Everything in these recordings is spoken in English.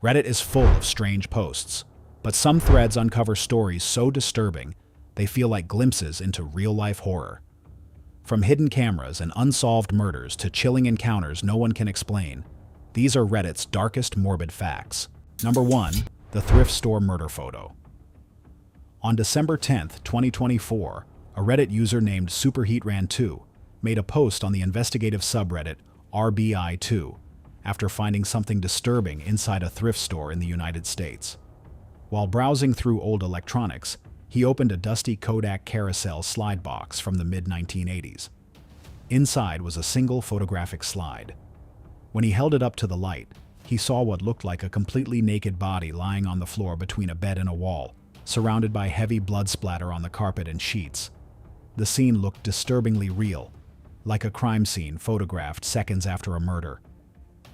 Reddit is full of strange posts, but some threads uncover stories so disturbing they feel like glimpses into real-life horror. From hidden cameras and unsolved murders to chilling encounters no one can explain, these are Reddit's darkest morbid facts. Number 1. The thrift store murder photo. On December 10th, 2024, a Reddit user named SuperheatRan2 made a post on the investigative subreddit RBI2 after finding something disturbing inside a thrift store in the United States. While browsing through old electronics, he opened a dusty Kodak carousel slide box from the mid-1980s. Inside was a single photographic slide. When he held it up to the light, he saw what looked like a completely naked body lying on the floor between a bed and a wall, surrounded by heavy blood splatter on the carpet and sheets. The scene looked disturbingly real, like a crime scene photographed seconds after a murder.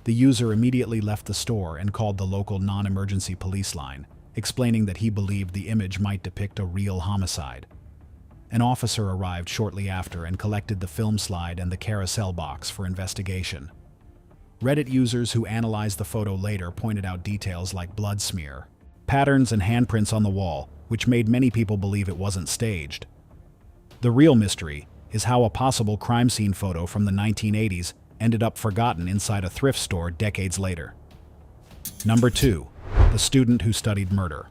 The user immediately left the store and called the local non-emergency police line, explaining that he believed the image might depict a real homicide. An officer arrived shortly after and collected the film slide and the carousel box for investigation. Reddit users who analyzed the photo later pointed out details like blood smear, patterns and handprints on the wall, which made many people believe it wasn't staged. The real mystery is how a possible crime scene photo from the 1980s ended up forgotten inside a thrift store decades later. Number 2. The student who studied murder.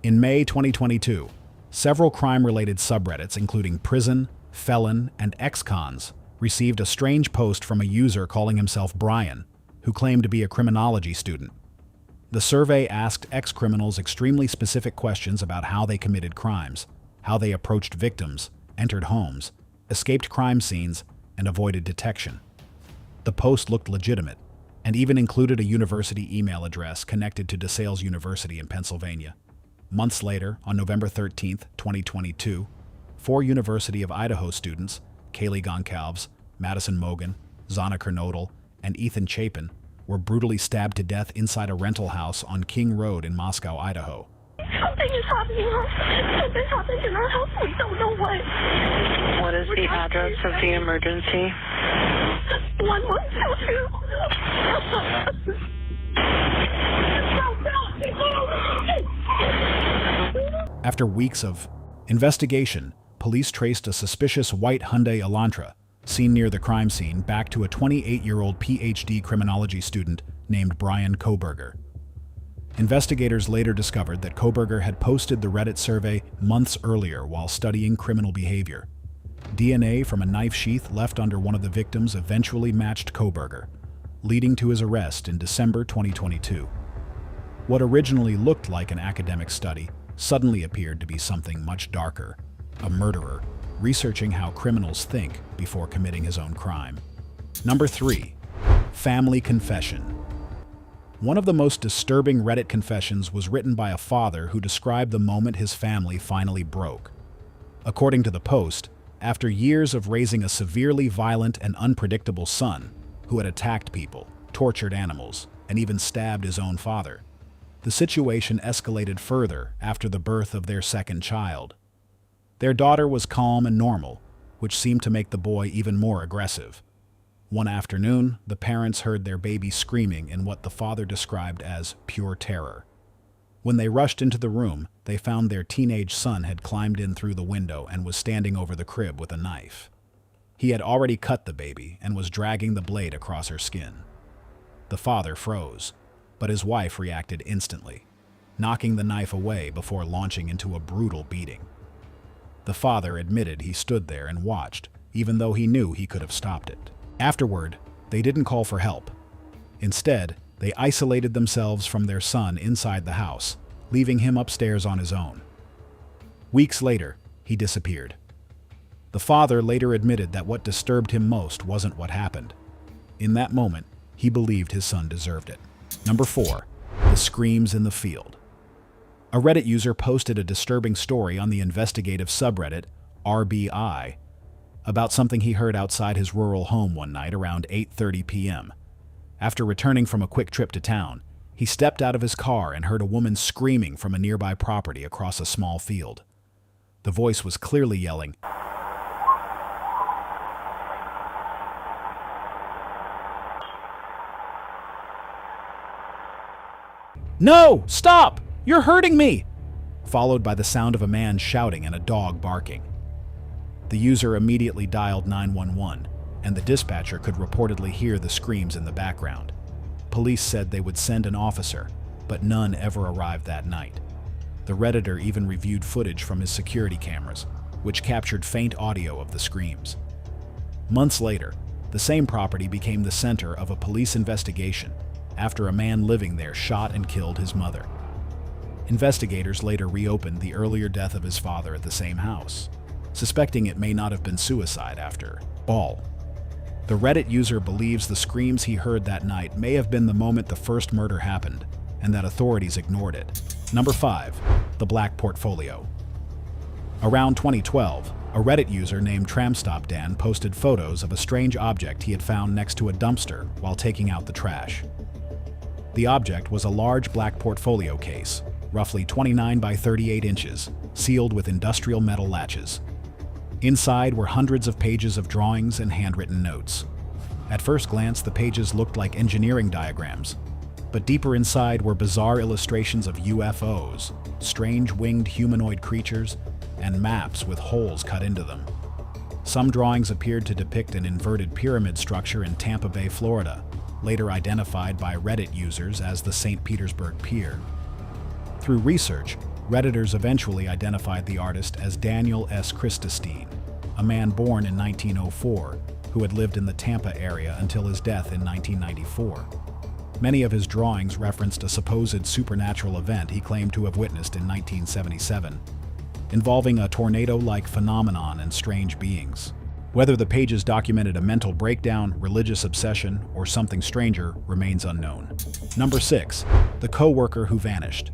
In May 2022, several crime-related subreddits, including Prison, Felon, and Ex-Cons, received a strange post from a user calling himself Brian, who claimed to be a criminology student. The survey asked ex-criminals extremely specific questions about how they committed crimes, how they approached victims, entered homes, escaped crime scenes, and avoided detection. The post looked legitimate, and even included a university email address connected to DeSales University in Pennsylvania. Months later, on November 13, 2022, 4 University of Idaho students, Kaylee Goncalves, Madison Mogan, Zana Kernodle, and Ethan Chapin, were brutally stabbed to death inside a rental house on King Road in Moscow, Idaho. Something is happening. Something happened in our house. We don't know what. What is the address of the emergency? 1122. After weeks of investigation, police traced a suspicious white Hyundai Elantra seen near the crime scene back to a 28-year-old PhD criminology student named Brian Koberger. Investigators later discovered that Koberger had posted the Reddit survey months earlier while studying criminal behavior. DNA from a knife sheath left under one of the victims eventually matched Koberger, leading to his arrest in December 2022. What originally looked like an academic study suddenly appeared to be something much darker: a murderer researching how criminals think before committing his own crime. Number 3. Family confession. One of the most disturbing Reddit confessions was written by a father who described the moment his family finally broke. According to the post, after years of raising a severely violent and unpredictable son who had attacked people, tortured animals, and even stabbed his own father, the situation escalated further after the birth of their second child. Their daughter was calm and normal, which seemed to make the boy even more aggressive. One afternoon, the parents heard their baby screaming in what the father described as pure terror. When they rushed into the room, they found their teenage son had climbed in through the window and was standing over the crib with a knife. He had already cut the baby and was dragging the blade across her skin. The father froze, but his wife reacted instantly, knocking the knife away before launching into a brutal beating. The father admitted he stood there and watched, even though he knew he could have stopped it. Afterward, they didn't call for help. Instead, they isolated themselves from their son inside the house, leaving him upstairs on his own. Weeks later, he disappeared. The father later admitted that what disturbed him most wasn't what happened. In that moment, he believed his son deserved it. Number 4. The screams in the field. A Reddit user posted a disturbing story on the investigative subreddit RBI about something he heard outside his rural home one night around 8:30 p.m. After returning from a quick trip to town, he stepped out of his car and heard a woman screaming from a nearby property across a small field. The voice was clearly yelling, "No! Stop! You're hurting me!" followed by the sound of a man shouting and a dog barking. The user immediately dialed 911, and the dispatcher could reportedly hear the screams in the background. Police said they would send an officer, but none ever arrived that night. The Redditor even reviewed footage from his security cameras, which captured faint audio of the screams. Months later, the same property became the center of a police investigation after a man living there shot and killed his mother. Investigators later reopened the earlier death of his father at the same house, suspecting it may not have been suicide after all. The Reddit user believes the screams he heard that night may have been the moment the first murder happened, and that authorities ignored it. Number 5. The Black Portfolio. Around 2012, a Reddit user named TramstopDan posted photos of a strange object he had found next to a dumpster while taking out the trash. The object was a large black portfolio case, roughly 29 by 38 inches, sealed with industrial metal latches. Inside were hundreds of pages of drawings and handwritten notes. At first glance, the pages looked like engineering diagrams, but deeper inside were bizarre illustrations of UFOs, strange winged humanoid creatures, and maps with holes cut into them. Some drawings appeared to depict an inverted pyramid structure in Tampa Bay, Florida, later identified by Reddit users as the St. Petersburg Pier. Through research, Redditors eventually identified the artist as Daniel S. Christestein, a man born in 1904 who had lived in the Tampa area until his death in 1994. Many of his drawings referenced a supposed supernatural event he claimed to have witnessed in 1977, involving a tornado-like phenomenon and strange beings. Whether the pages documented a mental breakdown, religious obsession, or something stranger remains unknown. Number 6. The Coworker Who Vanished.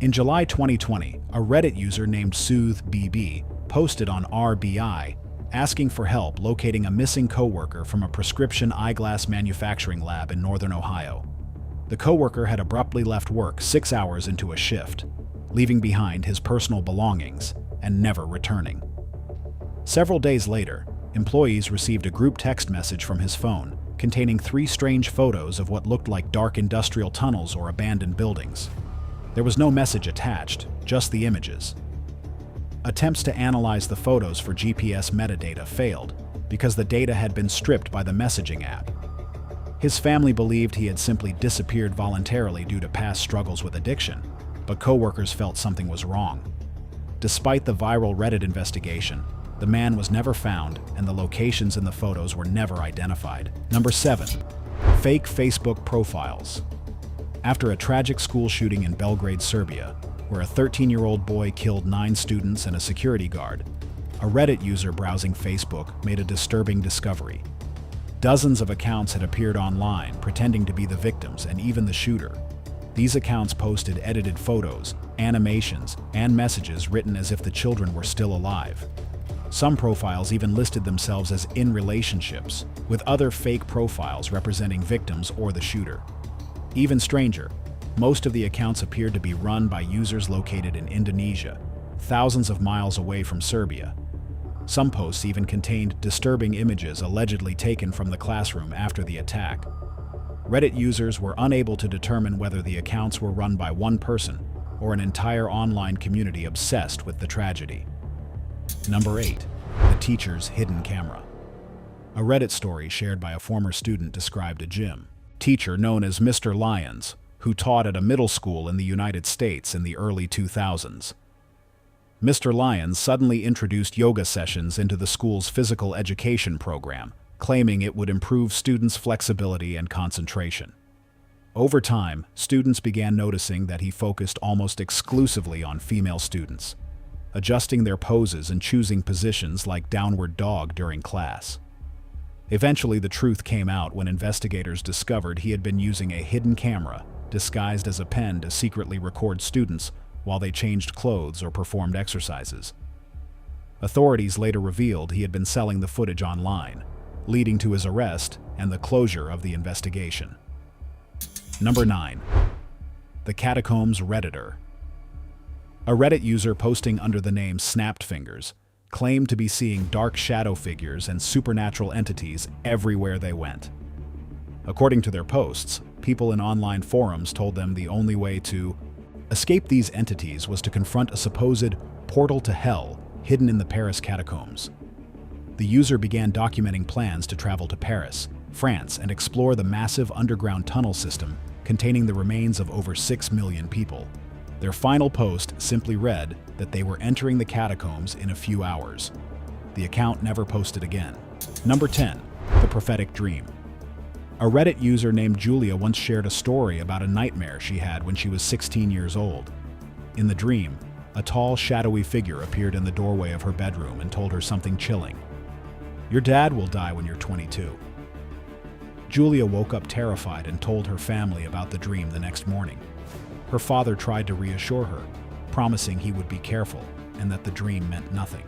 In July 2020, a Reddit user named SoothBB posted on RBI asking for help locating a missing coworker from a prescription eyeglass manufacturing lab in northern Ohio. The coworker had abruptly left work 6 hours into a shift, leaving behind his personal belongings and never returning. Several days later, employees received a group text message from his phone containing 3 strange photos of what looked like dark industrial tunnels or abandoned buildings. There was no message attached, just the images. Attempts to analyze the photos for GPS metadata failed because the data had been stripped by the messaging app. His family believed he had simply disappeared voluntarily due to past struggles with addiction, but coworkers felt something was wrong. Despite the viral Reddit investigation, the man was never found and the locations in the photos were never identified. Number 7. Fake Facebook profiles. After a tragic school shooting in Belgrade, Serbia, where a 13-year-old boy killed 9 students and a security guard, a Reddit user browsing Facebook made a disturbing discovery. Dozens of accounts had appeared online pretending to be the victims and even the shooter. These accounts posted edited photos, animations, and messages written as if the children were still alive. Some profiles even listed themselves as in relationships, with other fake profiles representing victims or the shooter. Even stranger, most of the accounts appeared to be run by users located in Indonesia, thousands of miles away from Serbia. Some posts even contained disturbing images allegedly taken from the classroom after the attack. Reddit users were unable to determine whether the accounts were run by one person or an entire online community obsessed with the tragedy. Number 8. The Teacher's Hidden Camera. A Reddit story shared by a former student described a gym teacher known as Mr. Lyons, who taught at a middle school in the United States in the early 2000s. Mr. Lyons suddenly introduced yoga sessions into the school's physical education program, claiming it would improve students' flexibility and concentration. Over time, students began noticing that he focused almost exclusively on female students, adjusting their poses and choosing positions like downward dog during class. Eventually, the truth came out when investigators discovered he had been using a hidden camera disguised as a pen to secretly record students while they changed clothes or performed exercises. Authorities later revealed he had been selling the footage online, leading to his arrest and the closure of the investigation. Number 9. The Catacombs Redditor. A Reddit user posting under the name Snapped Fingers claimed to be seeing dark shadow figures and supernatural entities everywhere they went. According to their posts, People in online forums told them the only way to escape these entities was to confront a supposed portal to hell hidden in the Paris catacombs. The user began documenting plans to travel to Paris, France, and explore the massive underground tunnel system containing the remains of over 6 million people. Their final post simply read that they were entering the catacombs in a few hours. The account never posted again. Number 10. The prophetic dream. A Reddit user named Julia once shared a story about a nightmare she had when she was 16 years old. In the dream, a tall, shadowy figure appeared in the doorway of her bedroom and told her something chilling. "Your dad will die when you're 22. Julia woke up terrified and told her family about the dream the next morning. Her father tried to reassure her, promising he would be careful and that the dream meant nothing.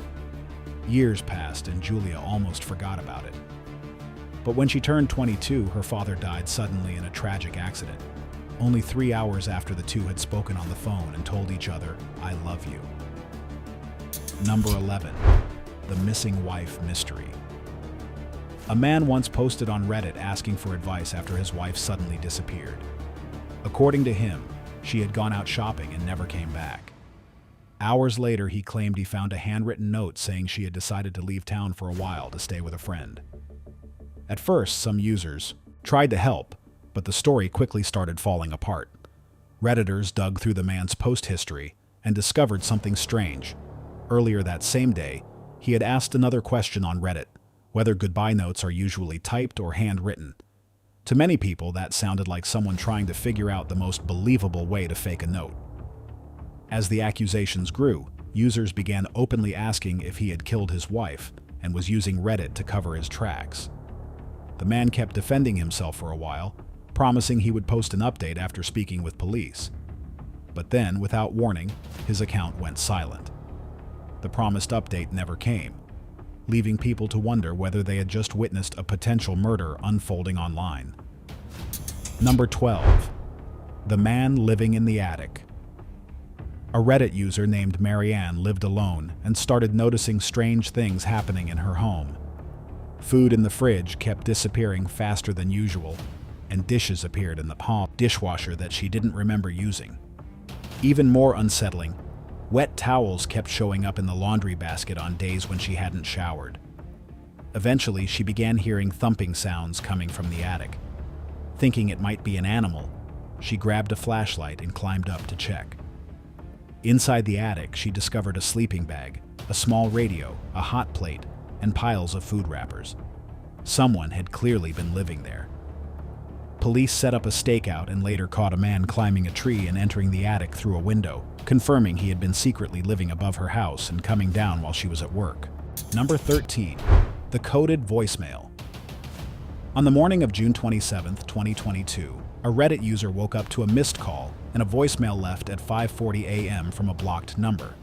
Years passed and Julia almost forgot about it. But when she turned 22, her father died suddenly in a tragic accident, only 3 hours after the two had spoken on the phone and told each other, "I love you." Number 11. The missing wife mystery. A man once posted on Reddit asking for advice after his wife suddenly disappeared. According to him, she had gone out shopping and never came back. Hours later, he claimed he found a handwritten note saying she had decided to leave town for a while to stay with a friend. At first, some users tried to help, but the story quickly started falling apart. Redditors dug through the man's post history and discovered something strange. Earlier that same day, he had asked another question on Reddit, whether goodbye notes are usually typed or handwritten. To many people, that sounded like someone trying to figure out the most believable way to fake a note. As the accusations grew, users began openly asking if he had killed his wife and was using Reddit to cover his tracks. The man kept defending himself for a while, promising he would post an update after speaking with police. But then, without warning, his account went silent. The promised update never came, leaving people to wonder whether they had just witnessed a potential murder unfolding online. Number 12. The man living in the attic. A Reddit user named Marianne lived alone and started noticing strange things happening in her home. Food in the fridge kept disappearing faster than usual, and dishes appeared in the dishwasher that she didn't remember using. Even more unsettling, wet towels kept showing up in the laundry basket on days when she hadn't showered. Eventually, she began hearing thumping sounds coming from the attic. Thinking it might be an animal, she grabbed a flashlight and climbed up to check. Inside the attic, she discovered a sleeping bag, a small radio, a hot plate, and piles of food wrappers. Someone had clearly been living there. Police set up a stakeout and later caught a man climbing a tree and entering the attic through a window, confirming he had been secretly living above her house and coming down while she was at work. Number 13. The coded voicemail. On the morning of June 27, 2022, a Reddit user woke up to a missed call and a voicemail left at 5:40 a.m. from a blocked number.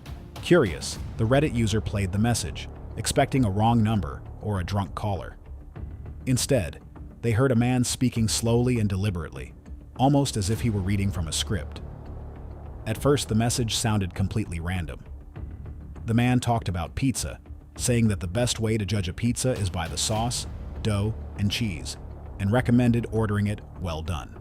Curious, the Reddit user played the message, expecting a wrong number or a drunk caller. Instead, they heard a man speaking slowly and deliberately, almost as if he were reading from a script. At first, the message sounded completely random. The man talked about pizza, saying that the best way to judge a pizza is by the sauce, dough, and cheese, and recommended ordering it well done.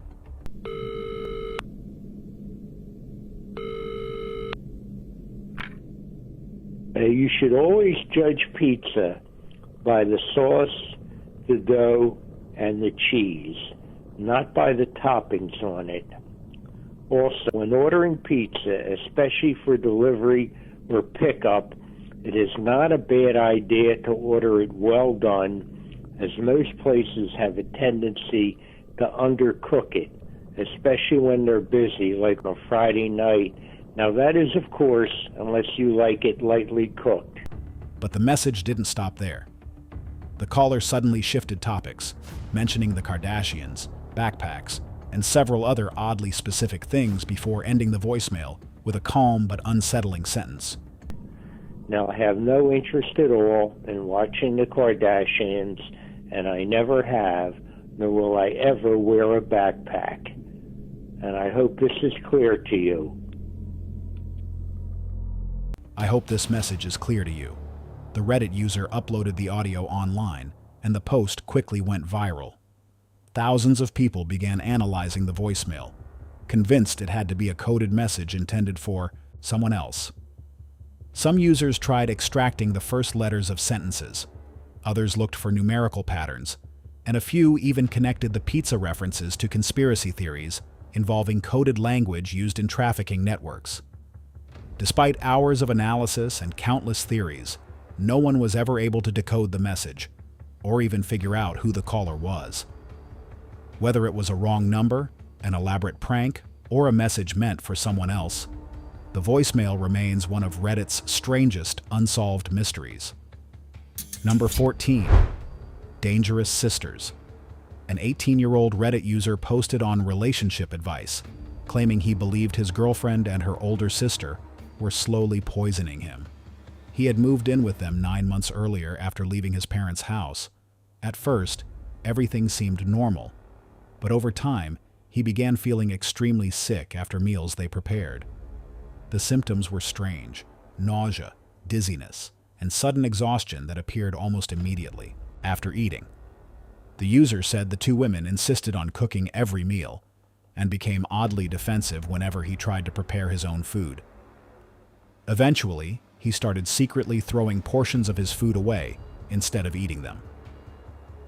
You should always judge pizza by the sauce, the dough, and the cheese, not by the toppings on it. Also, when ordering pizza, especially for delivery or pickup, it is not a bad idea to order it well done, as most places have a tendency to undercook it, especially when they're busy, like on Friday night. Now that is, of course, unless you like it lightly cooked. But the message didn't stop there. The caller suddenly shifted topics, mentioning the Kardashians, backpacks, and several other oddly specific things before ending the voicemail with a calm but unsettling sentence. Now, I have no interest at all in watching the Kardashians, and I never have, nor will I ever wear a backpack. And I hope this is clear to you. I hope this message is clear to you. The Reddit user uploaded the audio online, and the post quickly went viral. thousands of people began analyzing the voicemail, convinced it had to be a coded message intended for someone else. Some users tried extracting the first letters of sentences, others looked for numerical patterns, and a few even connected the pizza references to conspiracy theories involving coded language used in trafficking networks. Despite hours of analysis and countless theories, no one was ever able to decode the message, or even figure out who the caller was. Whether it was a wrong number, an elaborate prank, or a message meant for someone else, the voicemail remains one of Reddit's strangest unsolved mysteries. Number 14. Dangerous Sisters. An 18-year-old Reddit user posted on relationship advice, claiming he believed his girlfriend and her older sister were slowly poisoning him. He had moved in with them 9 months earlier after leaving his parents' house. At first, everything seemed normal, but over time, he began feeling extremely sick after meals they prepared. The symptoms were strange: nausea, dizziness, and sudden exhaustion that appeared almost immediately after eating. The user said the two women insisted on cooking every meal and became oddly defensive whenever he tried to prepare his own food. Eventually, he started secretly throwing portions of his food away instead of eating them.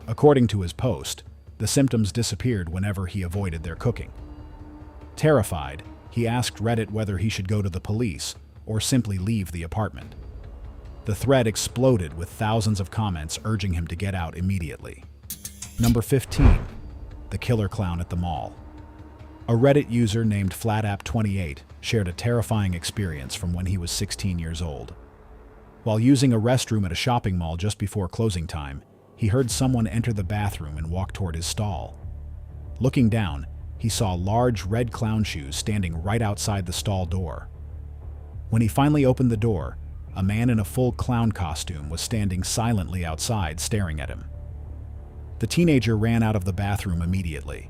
According to his post, the symptoms disappeared whenever he avoided their cooking. Terrified, he asked Reddit whether he should go to the police or simply leave the apartment. The thread exploded with thousands of comments urging him to get out immediately. Number 15. The Killer Clown at the Mall. A Reddit user named FlatApp28 shared a terrifying experience from when he was 16 years old. While using a restroom at a shopping mall just before closing time, he heard someone enter the bathroom and walk toward his stall. Looking down, he saw large red clown shoes standing right outside the stall door. When he finally opened the door, a man in a full clown costume was standing silently outside staring at him. The teenager ran out of the bathroom immediately.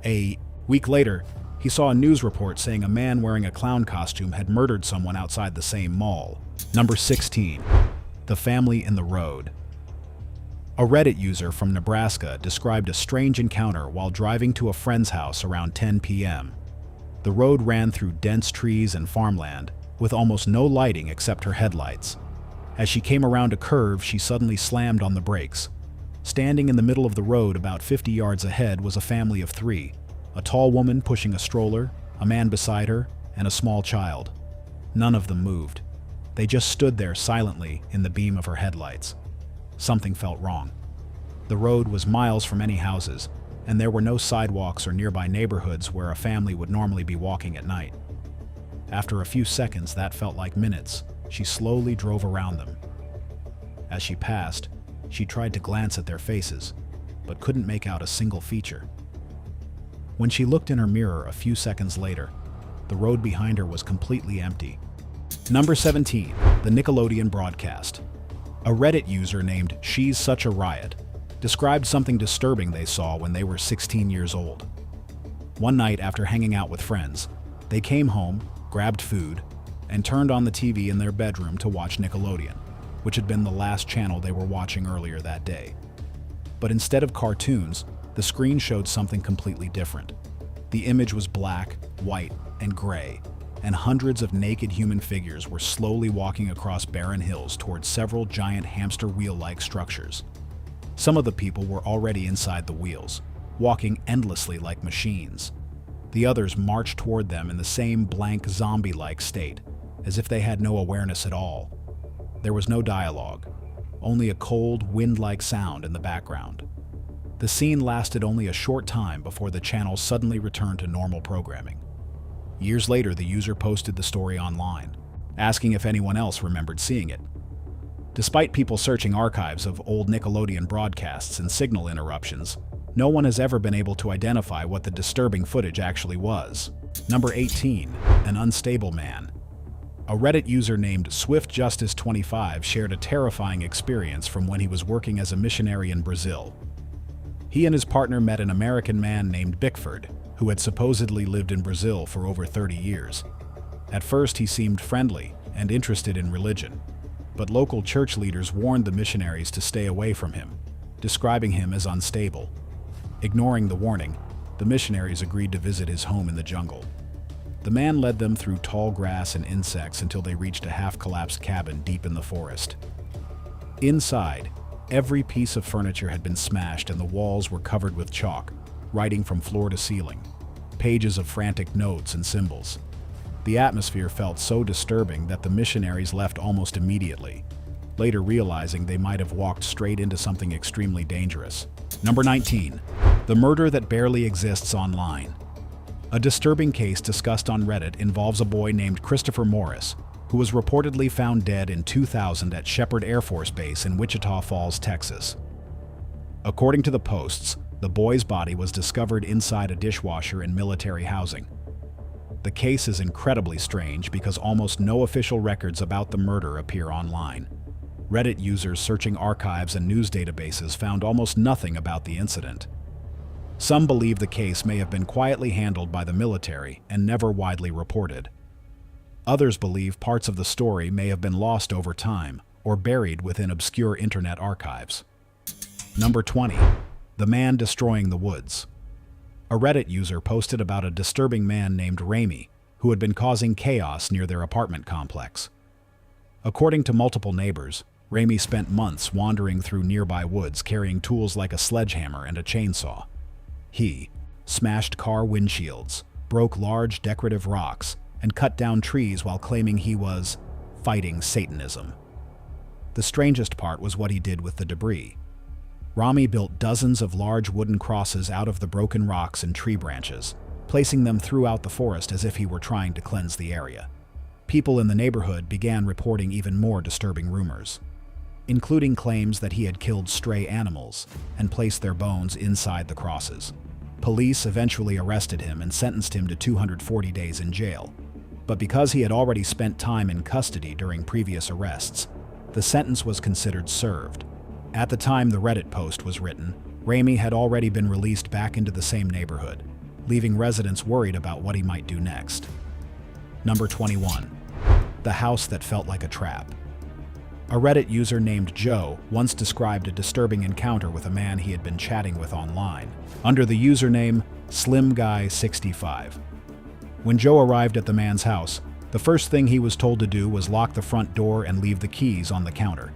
A week later, he saw a news report saying a man wearing a clown costume had murdered someone outside the same mall. Number 16. The Family in the Road. A Reddit user from Nebraska described a strange encounter while driving to a friend's house around 10 p.m. The road ran through dense trees and farmland, with almost no lighting except her headlights. As she came around a curve, she suddenly slammed on the brakes. Standing in the middle of the road about 50 yards ahead was a family of 3, a tall woman pushing a stroller, a man beside her, and a small child. None of them moved. They just stood there silently in the beam of her headlights. Something felt wrong. The road was miles from any houses, and there were no sidewalks or nearby neighborhoods where a family would normally be walking at night. After a few seconds that felt like minutes, she slowly drove around them. As she passed, she tried to glance at their faces, but couldn't make out a single feature. When she looked in her mirror a few seconds later, the road behind her was completely empty. Number 17. The Nickelodeon Broadcast. A Reddit user named She's Such a Riot described something disturbing they saw when they were 16 years old. One night after hanging out with friends, they came home, grabbed food, and turned on the TV in their bedroom to watch Nickelodeon, which had been the last channel they were watching earlier that day. But instead of cartoons, the screen showed something completely different. The image was black, white, and gray, and hundreds of naked human figures were slowly walking across barren hills towards several giant hamster wheel-like structures. Some of the people were already inside the wheels, walking endlessly like machines. The others marched toward them in the same blank zombie-like state, as if they had no awareness at all. There was no dialogue, only a cold, wind-like sound in the background. The scene lasted only a short time before the channel suddenly returned to normal programming. Years later, the user posted the story online, asking if anyone else remembered seeing it. Despite people searching archives of old Nickelodeon broadcasts and signal interruptions, no one has ever been able to identify what the disturbing footage actually was. Number 18. An Unstable Man. A Reddit user named SwiftJustice25 shared a terrifying experience from when he was working as a missionary in Brazil. He and his partner met an American man named Bickford, who had supposedly lived in Brazil for over 30 years. At first, he seemed friendly and interested in religion, but local church leaders warned the missionaries to stay away from him, describing him as unstable. Ignoring the warning, the missionaries agreed to visit his home in the jungle. The man led them through tall grass and insects until they reached a half-collapsed cabin deep in the forest. Inside, every piece of furniture had been smashed and the walls were covered with chalk, writing from floor to ceiling, pages of frantic notes and symbols. The atmosphere felt so disturbing that the missionaries left almost immediately, later realizing they might have walked straight into something extremely dangerous. Number 19. The murder that barely exists online. A disturbing case discussed on Reddit involves a boy named Christopher Morris, who was reportedly found dead in 2000 at Shepherd Air Force Base in Wichita Falls, Texas. According to the posts, the boy's body was discovered inside a dishwasher in military housing. The case is incredibly strange because almost no official records about the murder appear online. Reddit users searching archives and news databases found almost nothing about the incident. Some believe the case may have been quietly handled by the military and never widely reported. Others believe parts of the story may have been lost over time or buried within obscure internet archives. Number 20. The man destroying the woods. A Reddit user posted about a disturbing man named Ramy, who had been causing chaos near their apartment complex. According to multiple neighbors, Ramy spent months wandering through nearby woods carrying tools like a sledgehammer and a chainsaw. He smashed car windshields, broke large decorative rocks, and cut down trees while claiming he was fighting Satanism. The strangest part was what he did with the debris. Ramy built dozens of large wooden crosses out of the broken rocks and tree branches, placing them throughout the forest as if he were trying to cleanse the area. People in the neighborhood began reporting even more disturbing rumors, including claims that he had killed stray animals and placed their bones inside the crosses. Police eventually arrested him and sentenced him to 240 days in jail. But because he had already spent time in custody during previous arrests, the sentence was considered served. At the time the Reddit post was written, Ramy had already been released back into the same neighborhood, leaving residents worried about what he might do next. Number 21. The house that felt like a trap. A Reddit user named Joe once described a disturbing encounter with a man he had been chatting with online, under the username SlimGuy65. When Joe arrived at the man's house, the first thing he was told to do was lock the front door and leave the keys on the counter.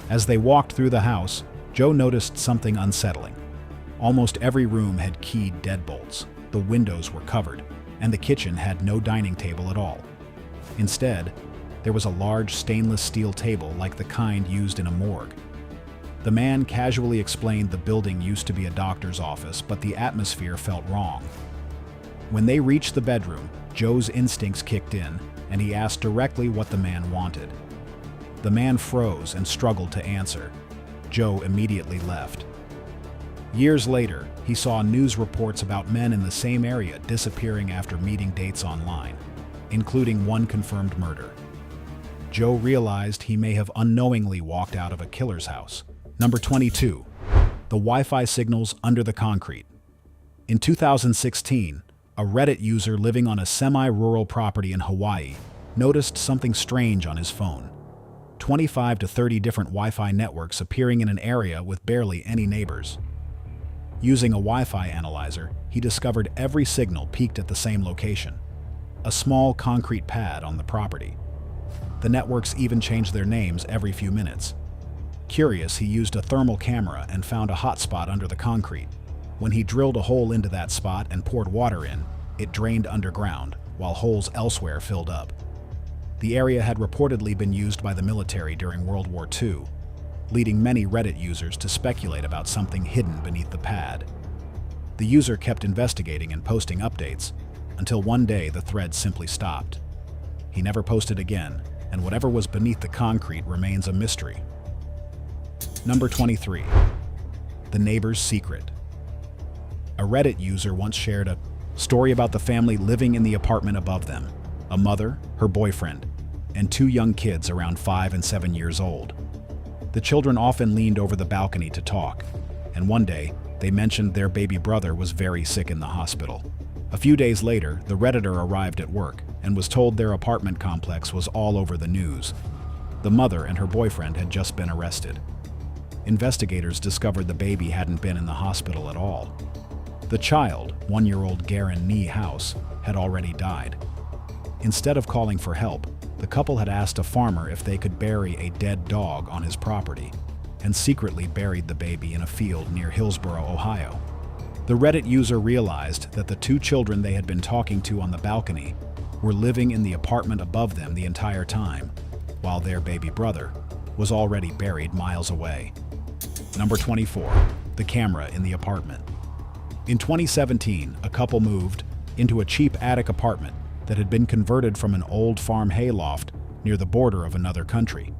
As they walked through the house, Joe noticed something unsettling. Almost every room had keyed deadbolts, the windows were covered, and the kitchen had no dining table at all. Instead, there was a large stainless steel table like the kind used in a morgue. The man casually explained the building used to be a doctor's office, but the atmosphere felt wrong. When they reached the bedroom, Joe's instincts kicked in, and he asked directly what the man wanted. The man froze and struggled to answer. Joe immediately left. Years later, he saw news reports about men in the same area disappearing after meeting dates online, including one confirmed murder. Joe realized he may have unknowingly walked out of a killer's house. Number 22. The Wi-Fi signals under the concrete. In 2016, a Reddit user living on a semi-rural property in Hawaii noticed something strange on his phone. 25 to 30 different Wi-Fi networks appearing in an area with barely any neighbors. Using a Wi-Fi analyzer, he discovered every signal peaked at the same location, a small concrete pad on the property. The networks even changed their names every few minutes. Curious, he used a thermal camera and found a hotspot under the concrete. When he drilled a hole into that spot and poured water in, it drained underground, while holes elsewhere filled up. The area had reportedly been used by the military during World War II, leading many Reddit users to speculate about something hidden beneath the pad. The user kept investigating and posting updates, until one day the thread simply stopped. He never posted again, and whatever was beneath the concrete remains a mystery. Number 23. The Neighbor's Secret. A Reddit user once shared a story about the family living in the apartment above them, a mother, her boyfriend, and two young kids around 5 and 7 years old. The children often leaned over the balcony to talk, and one day, they mentioned their baby brother was very sick in the hospital. A few days later, the Redditor arrived at work and was told their apartment complex was all over the news. The mother and her boyfriend had just been arrested. investigators discovered the baby hadn't been in the hospital at all. The child, 1-year-old Garen Nee House, had already died. Instead of calling for help, the couple had asked a farmer if they could bury a dead dog on his property, and secretly buried the baby in a field near Hillsboro, Ohio. The Reddit user realized that the 2 children they had been talking to on the balcony were living in the apartment above them the entire time, while their baby brother was already buried miles away. Number 24. The camera in the apartment. In 2017, a couple moved into a cheap attic apartment that had been converted from an old farm hayloft near the border of another country.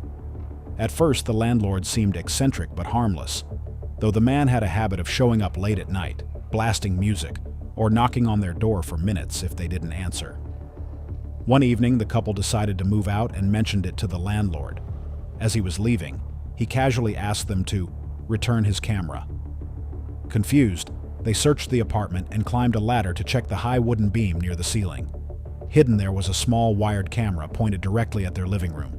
At first, the landlord seemed eccentric but harmless, though the man had a habit of showing up late at night, blasting music, or knocking on their door for minutes if they didn't answer. One evening, the couple decided to move out and mentioned it to the landlord. As he was leaving, he casually asked them to return his camera. Confused, they searched the apartment and climbed a ladder to check the high wooden beam near the ceiling. Hidden there was a small wired camera pointed directly at their living room.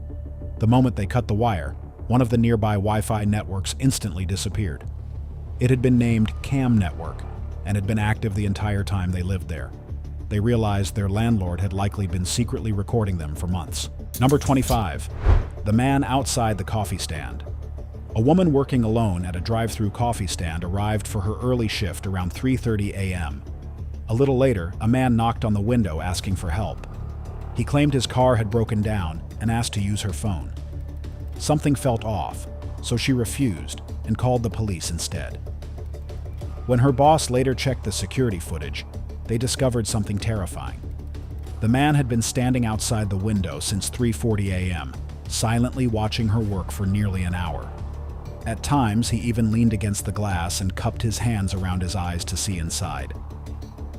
The moment they cut the wire, one of the nearby Wi-Fi networks instantly disappeared. It had been named Cam Network and had been active the entire time they lived there. They realized their landlord had likely been secretly recording them for months. Number 25. The man outside the coffee stand. A woman working alone at a drive-through coffee stand arrived for her early shift around 3:30 a.m. A little later, a man knocked on the window asking for help. He claimed his car had broken down and asked to use her phone. Something felt off, so she refused and called the police instead. When her boss later checked the security footage, they discovered something terrifying. The man had been standing outside the window since 3:40 a.m., silently watching her work for nearly an hour. At times, he even leaned against the glass and cupped his hands around his eyes to see inside.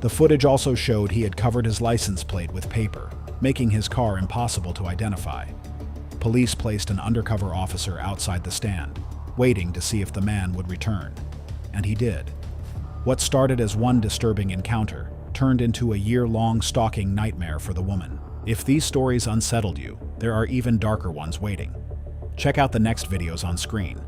The footage also showed he had covered his license plate with paper, making his car impossible to identify. Police placed an undercover officer outside the stand, waiting to see if the man would return. And he did. What started as one disturbing encounter turned into a year-long stalking nightmare for the woman. If these stories unsettled you, there are even darker ones waiting. Check out the next videos on screen.